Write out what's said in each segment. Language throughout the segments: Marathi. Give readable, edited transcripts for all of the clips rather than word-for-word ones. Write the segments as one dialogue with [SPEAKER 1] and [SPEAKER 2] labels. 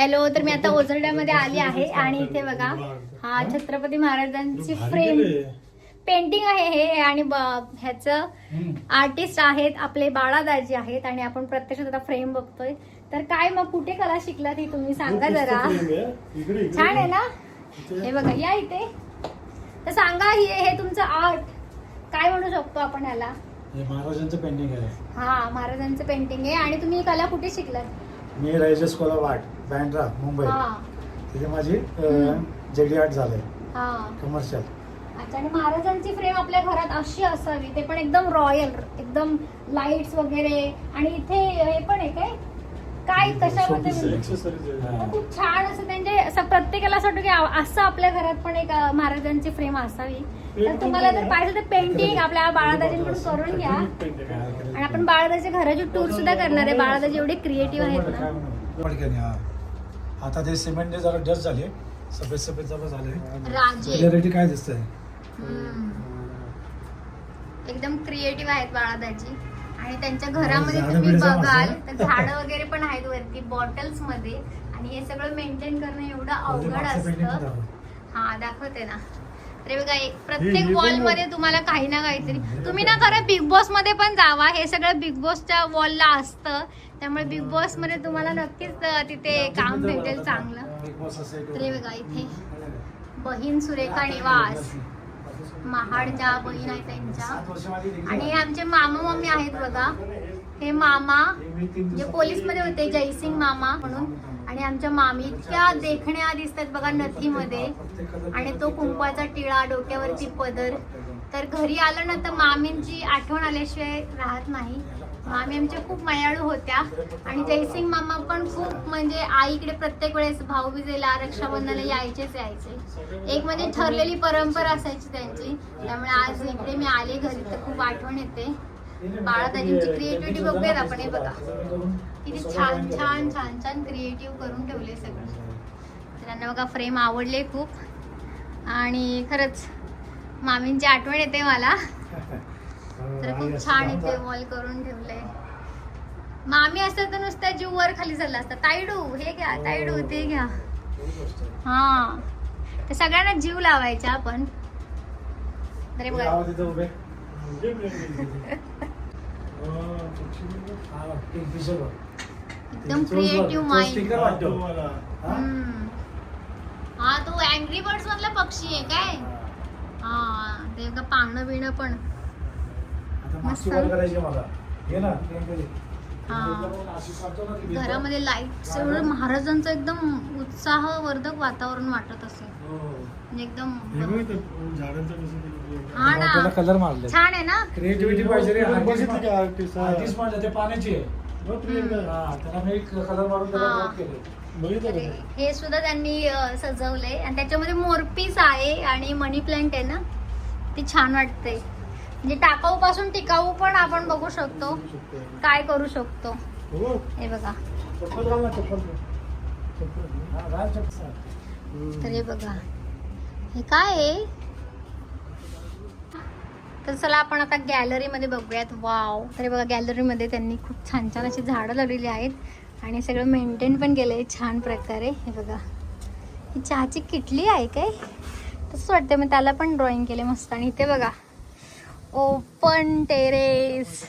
[SPEAKER 1] हॅलो, तर मी आता ओझरड्यामध्ये आली आहे आणि इथे बघा हा छत्रपती महाराजांची फ्रेम पेंटिंग आहे हे आणि ह्याचं आर्टिस्ट आहेत आपले बाळादाजी आहेत आणि आपण प्रत्यक्षात आता फ्रेम बघतोय. तर काय मग कुठे कला शिकलात ही तुम्ही सांगा जरा. छान आहे ना हे बघा, या इथे. तर सांगा हे तुमचं आर्ट काय म्हणू शकतो आपण याला?
[SPEAKER 2] हे महाराजांचं पेंटिंग आहे.
[SPEAKER 1] हा, महाराजांचं पेंटिंग आहे. आणि तुम्ही कला कुठे शिकलात?
[SPEAKER 2] मी Raheja school of art Bandra Mumbai, तिथे माझी जेडी आर्ट झालंय कमर्शियल.
[SPEAKER 1] अच्छा, आणि महाराजांची फ्रेम आपल्या घरात अशी असावी, ते पण एकदम रॉयल, एकदम लाईट्स वगैरे. आणि इथे हे पण आहे काय कशामध्ये खूप छान असं त्यांचे असं प्रत्येकाला असं वाटतं की असं आपल्या घरात पण एक महाराजांची फ्रेम असावी. तर तुम्हाला जर पाहिजे तर पेंटिंग आपल्या बाळादाजींकडून करून घ्या. आणि आपण बाळादाजीच्या घराची टूर सुद्धा करणार आहे. बाळादाजी एवढे क्रिएटिव्ह आहेत ना.
[SPEAKER 2] आता ते सिमेंट जरा डस्ट झाले, सफेद सफेद जरा झाले.
[SPEAKER 1] राजे
[SPEAKER 2] काय दिसतंय
[SPEAKER 1] एकदम क्रिएटिव्ह आहेत बाळादाजी. आणि त्यांच्या घरामध्ये तुम्ही बघाल तर झाडं वगैरे पण आहेत वरती बॉटल्स मध्ये. आणि हे सगळं मेंटेन करणं एवढं अवघड असतं. हा, दाखवते ना. तर बघा, प्रत्येक वॉल मध्ये तुम्हाला काही ना काहीतरी. तुम्ही ना खरं बिग बॉस मध्ये पण जावा, हे सगळं बिग बॉसच्या वॉलला असतं. त्यामुळे बिग बॉस मध्ये तुम्हाला नक्कीच तिथे काम भेटेल चांगलं. तर हे बघा, इथे बहीण सुरेखा निवास, महाडच्या बहीण आहेत त्यांच्या. आणि आमचे मामा मम्मी आहेत बघा. हे मामा जे पोलीस मध्ये होते, जयसिंग मामा म्हणून. आणि आमच्या मामी इतक्या देखण्या दिसतात बघा नथीमध्ये. आणि तो कुंकवाचा टिळा, डोक्यावरती पदर. तर घरी आलं ना तर मामींची आठवण आल्याशिवाय राहत नाही. मामी आमच्या खूप मायाळू होत्या. आणि जयसिंग मामा पण खूप म्हणजे आईकडे प्रत्येक वेळेस भाऊबीजेला, रक्षाबंधनाला यायचे. एक म्हणजे ठरलेली परंपरा असायची त्यांची. त्यामुळे आज इकडे मी आले घरी तर खूप आठवण येते. बाळादाजींची क्रिएटिव्हिटी बघूयात आपण. हे बघा किती छान छान छान छान क्रिएटिव्ह करून ठेवले सगळं. त्यांना बघा फ्रेम आवडले खूप. आणि खरंच मामींची आठवण येते मला. तर खूप छान इथे वॉल करून ठेवले. मामी असतात तर नुसत्या जीव वर खाली झाला असता. ताईडू हे घ्या, ताईडू ते घ्या. हा, ते सगळ्यांना जीव लावायचा आपण. अरे बघा एकदम क्रिएटिव्ह माइंड. हा, तो अँग्री बर्ड्स मधला पक्षी आहे काय? हा, ते बघा पानं बिणं पण मस्त. घरामध्ये लाईट एवढं महाराजांचं एकदम उत्साहवर्धक वातावरण वाटत असेल. म्हणजे एकदम हा ना,
[SPEAKER 2] कलर मारले.
[SPEAKER 1] छान आहे ना.
[SPEAKER 2] क्रिएटिव्हिटी पाहिजे रे. आर्टिस्ट मारले ते पाण्याची आहे. कलर मारून
[SPEAKER 1] हे सुद्धा त्यांनी सजवलंय. आणि त्याच्यामध्ये मोरपीस आहे आणि मनी प्लांट आहे ना, ती छान वाटते. म्हणजे टाकाऊ पासून टिकाऊ पण आपण बघू शकतो काय करू शकतो. हे बघा, तर हे बघा हे काय आहे. तर चला आपण आता गॅलरीमध्ये बघूयात. वाव, तर बघा गॅलरीमध्ये त्यांनी खूप छान छान अशी झाडं लावलेली आहेत. आणि सगळं मेंटेन पण केलंय छान प्रकारे. हे बघा, ही चहाची किटली आहे काय तसंच वाटतं. मग त्याला पण ड्रॉइंग केले मस्त. आणि इथे बघा ओपन टेरेस,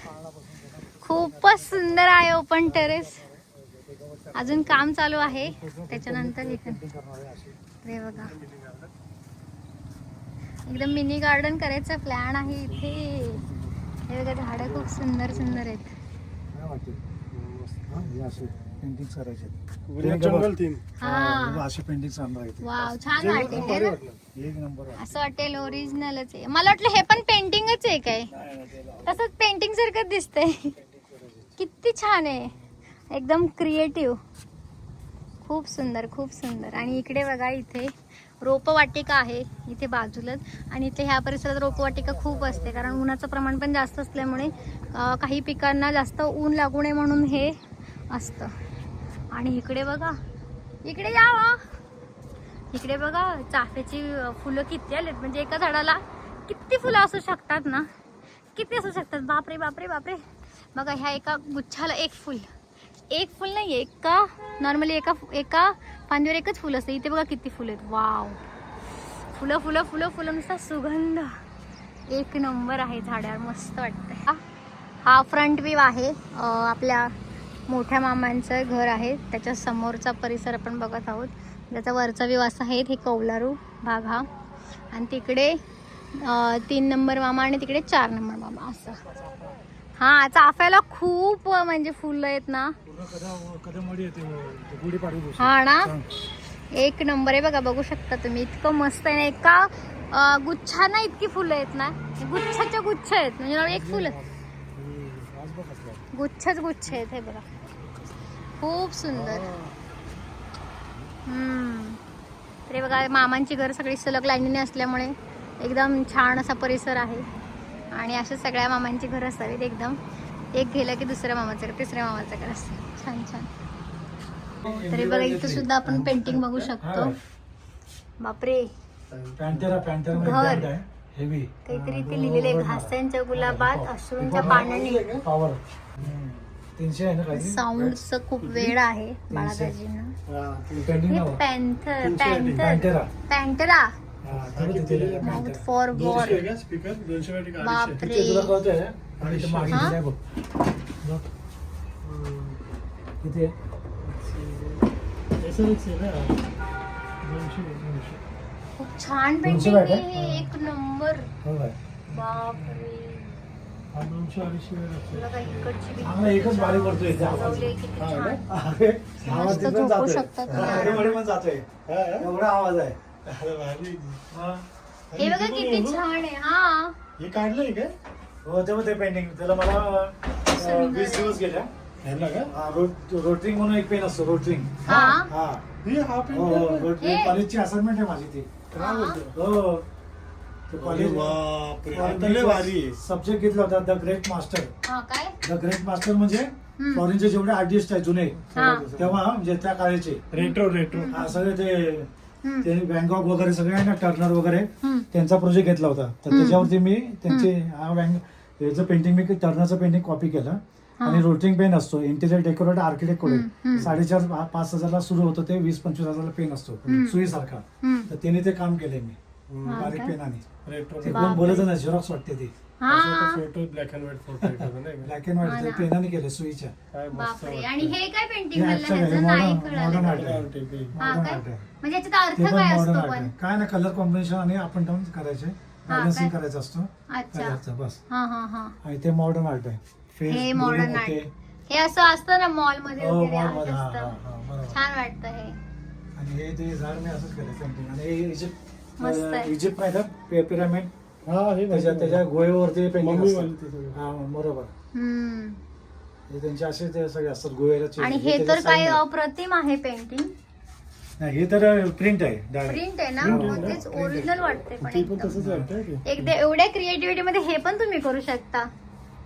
[SPEAKER 1] खूपच सुंदर आहे ओपन टेरेस. अजून काम चालू आहे त्याच्यानंतर. हे बघा एकदम मिनी गार्डन करायचा प्लॅन आहे इथे. हे बघा झाडं खूप सुंदर सुंदर आहेत. वाव, छान वाटेल असं वाटेल ओरिजिनलच आहे. मला वाटलं हे पण पेंटिंगच आहे काय, तसंच पेंटिंग सारखं दिसतंय. किती छान आहे, एकदम क्रिएटिव्ह, खूप सुंदर खूप सुंदर. आणि इकडे बघा इथे रोपवाटिका आहे इथे बाजूलाच. आणि इथे ह्या परिसरात रोपवाटिका खूप असते कारण उन्हाचं प्रमाण पण जास्त असल्यामुळे काही पिकांना जास्त ऊन लागू नये म्हणून हे असतं. आणि इकडे बघा, इकडे या, इकडे बघा चाफ्याची फुलं किती आलेत. म्हणजे एका झाडाला किती फुलं असू शकतात ना, किती असू शकतात. बापरे बापरे बापरे. बघा ह्या एका गुच्छाला एक फुल, एक फुल नाहीये, एका नॉर्मली एका फांदीवर एकच फुल असतं. इथे बघा किती फुल आहेत. वाव, फुलं फुलं फुलं फुलं, नुसता सुगंध एक नंबर आहे झाडावर, मस्त वाटतंय. हा फ्रंट व्ह्यू आहे आपल्या मोठ्या मामांचं घर आहे, त्याच्या समोरचा परिसर आपण बघत आहोत. त्याचा वरचा व्ह्यू असा आहे. हे कौलारू भाग हा, आणि तिकडे 3 नंबर मामा आणि तिकडे 4 नंबर मामा असं. हा, चाफ्याला खूप म्हणजे फुलं आहेत ना. हा ना, एक नंबर आहे बघा, बघू शकता तुम्ही. इतकं मस्त आहे ना, एका गुच्छांना इतकी फुलं आहेत ना, गुच्छाच्या गुच्छ आहेत, म्हणजे एक फुल गुच्छच गुच्छ आहेत. हे बघा, खूप सुंदर. तरी बघा, मामांची घर सगळी सलग लाईनीने असल्यामुळे एकदम छान असा परिसर आहे. आणि अशा सगळ्या मामांची घर असावीत एकदम. एक गेलं की दुसऱ्या मामाचं घर, तिसऱ्या मामाचं घर असतं. छान छान. तरी बघा, इथं सुद्धा आपण पेंटिंग बघू शकतो. बापरे,
[SPEAKER 2] पॅन्टेरा
[SPEAKER 1] घर काहीतरी इथे लिहिलेले, घासांच्या गुलाबात अश्रूंच्या पाण्याने.
[SPEAKER 2] पॉवर 300 आहे ना काही.
[SPEAKER 1] साऊंडचं खूप वेळ आहे बाळादाजींना. हे पॅन्टेरा माउथ फॉर वॉर. बापरे, खूप छान पेंटिंग आहे, एक नंबर. बापरे,
[SPEAKER 2] एकच बारी करतोय.
[SPEAKER 1] झोपू शकतात.
[SPEAKER 2] एवढा आवाज आहे.
[SPEAKER 1] हे बघा किती छान आहे. हा,
[SPEAKER 2] हे काढलंय काय? हो, तेव्हा ते पेंटिंग त्याला मला 20 दिवस गेल्या. रोटरिंग म्हणून एक पेन असतो, रोटरिंग. कॉलेजची असाइनमेंट आहे माझी ती. हो, सब्जेक्ट घेतला होता, the great master. The great master म्हणजे फॉरेनचे जेवढे आर्टिस्ट आहेत जुने तेव्हा, म्हणजे त्या काळाचे रेट्रो सगळे ते बँकॉक वगैरे सगळे आहे ना, टर्नर वगैरे, त्यांचा प्रोजेक्ट घेतला होता. तर त्याच्यावरती मी त्यांचे याचं पेंटिंग, मी टर्नरचं पेंटिंग कॉपी केलं. आणि रोटरिंग पेन असतो, इंटिरियर डेकोरेट आर्किटेक्ट कडे 4,500-5 हजारला सुरू होतं ते, 20-25 हजारला पेन असतो सुईसारखा. तर त्याने ते काम केलंय मी बारीक पेनाने. बोलायचं ना, झेरॉक्स वाटते ती.
[SPEAKER 3] फोटो ब्लॅक अँड व्हाईट
[SPEAKER 2] पेनाने केले सुईच्या.
[SPEAKER 1] आणि हे काय पेंटिंग मॉडर्न आर्ट आहे. म्हणजे याचा अर्थ काय असतो पण?
[SPEAKER 2] काय ना, कलर कॉम्बिनेशन आणि अप अँड डाऊन करायचे, बॅलन्सिंग करायचं असतं बस. आणि ते मॉडर्न आर्ट आहे.
[SPEAKER 1] हे मॉडर्न आर्ट, हे असं असतं ना मॉल मध्ये वगैरे छान वाटतं हे.
[SPEAKER 2] आणि हे ते झाड मी असंच केलं पेंटिंग. आणि हे इजिप्त नाही का, पिरामिड, त्याच्या गोव्यावरती पेंटिंग. बरोबर, त्यांचे असे ते सगळे असतात गोव्याला.
[SPEAKER 1] आणि हे तर काय अप्रतिम आहे पेंटिंग.
[SPEAKER 2] हे तर प्रिंट आहे,
[SPEAKER 1] प्रिंट आहे ना, तेच ओरिजिनल वाटते. पण एकदा एवढ्या क्रिएटिव्हिटी मध्ये हे पण तुम्ही करू शकता.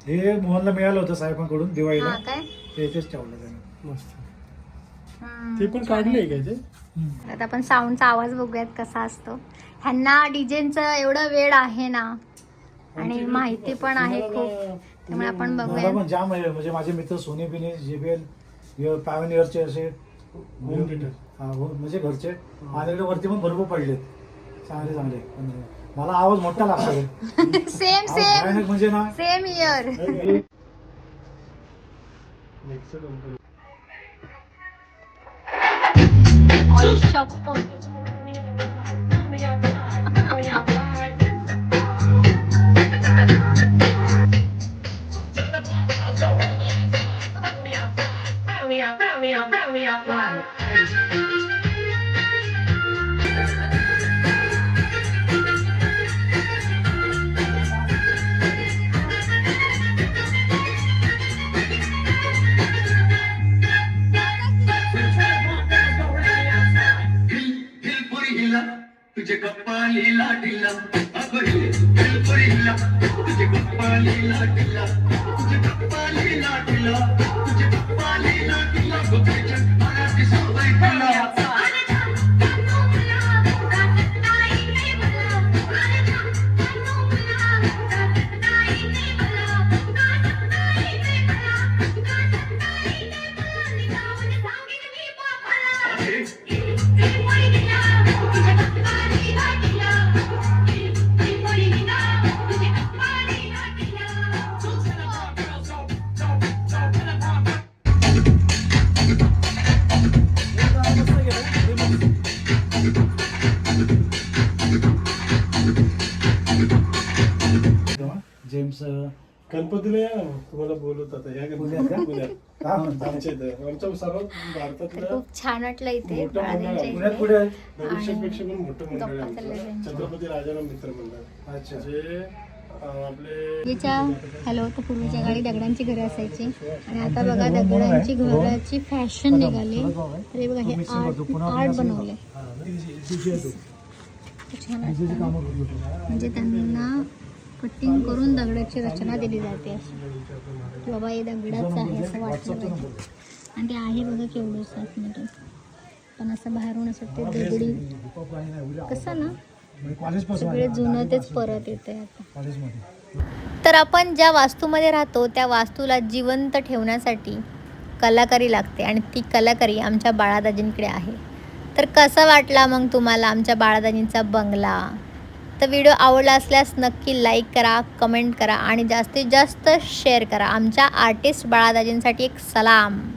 [SPEAKER 2] हे मोहनला मिळालं होतं साहेबांकडून दिवाळीला,
[SPEAKER 1] काय
[SPEAKER 2] ते तेच ठेवलं त्याने.
[SPEAKER 3] ते पण काढलंय का ते?
[SPEAKER 1] आता आपण साऊंडचा आवाज बघूयात कसा असतो. ह्यांना डीजेचं एवढं वेळ आहे ना, आणि माहिती पण आहे खूप, त्यामुळे आपण बघूया.
[SPEAKER 2] पण जाम आहे, म्हणजे माझे मित्र सोनी बिनी JBL पायोनियरचे असे म्हणजे घरचे माझ्याकडे वरती पण भरपूर पडलेत, चांगले चांगले. मला आवाज मोठा लागतो.
[SPEAKER 1] सेम सेम
[SPEAKER 2] म्हणजे ना,
[SPEAKER 1] सेम इयर.
[SPEAKER 4] तुझे कपाली लाडीला तुझे कपाली लाडीला तुझे कपाली लाडीला तुझे कपाली लाडीला बघायच्या मराठी सवय तुला.
[SPEAKER 2] जेम्स
[SPEAKER 3] गणपतीला या ना, तुम्हाला बोलवत आता या
[SPEAKER 2] पुण्यात
[SPEAKER 3] पुण्यात
[SPEAKER 2] का म्हणता?
[SPEAKER 3] आमच्या इथं आमच्या सर्व
[SPEAKER 1] तर
[SPEAKER 3] भारतातलं
[SPEAKER 1] खूप छान वाटलं इथे
[SPEAKER 3] मोठं मंडळ आहे.
[SPEAKER 1] बाळादांच्या
[SPEAKER 2] पुण्यात
[SPEAKER 1] इथे.
[SPEAKER 2] कुठे आहे?
[SPEAKER 3] दगडूशेठपेक्षा पण मोठं मंडळ आहे
[SPEAKER 1] गप्पा चालल्या
[SPEAKER 3] आमचं.
[SPEAKER 1] त्यांच्या.
[SPEAKER 3] छत्रपती राजाराम मित्र मंडळ
[SPEAKER 2] अच्छा.
[SPEAKER 3] जे आपले
[SPEAKER 1] पूर्वीच्या हॅलो तर पूर्वीच्या काळी दगडांची घरं असायची आणि आता बघा दगडांची घराची फॅशन निघाली. अरे बघा हे आर्ट बनवले छान वाटतं. म्हणजे त्यांना कटिंग करून दगडाची रचना दिली जाते अशी की बाबा हे दगडाचं आहे असं वाटलं पाहिजे. आणि ते आहे बघा केवढं आतमध्ये पण असं बाहेरून असं ते दगडी कसं ना सगळे जुनं तेच परत येते आता. तर आपण ज्या वास्तूमध्ये राहतो त्या वास्तूला जिवंत ठेवण्यासाठी कलाकारी लागते आणि ती कलाकारी आमच्या बाळादाजींकडे आहे. तर कसा वाटला मग तुम्हाला आमच्या बाळादाजींचा बंगला? तर व्हिडिओ आवडला असल्यास नक्की लाईक करा, कमेंट करा आणि जास्तीत जास्त शेअर करा. आमच्या आर्टिस्ट बाळादाजींसाठी एक सलाम.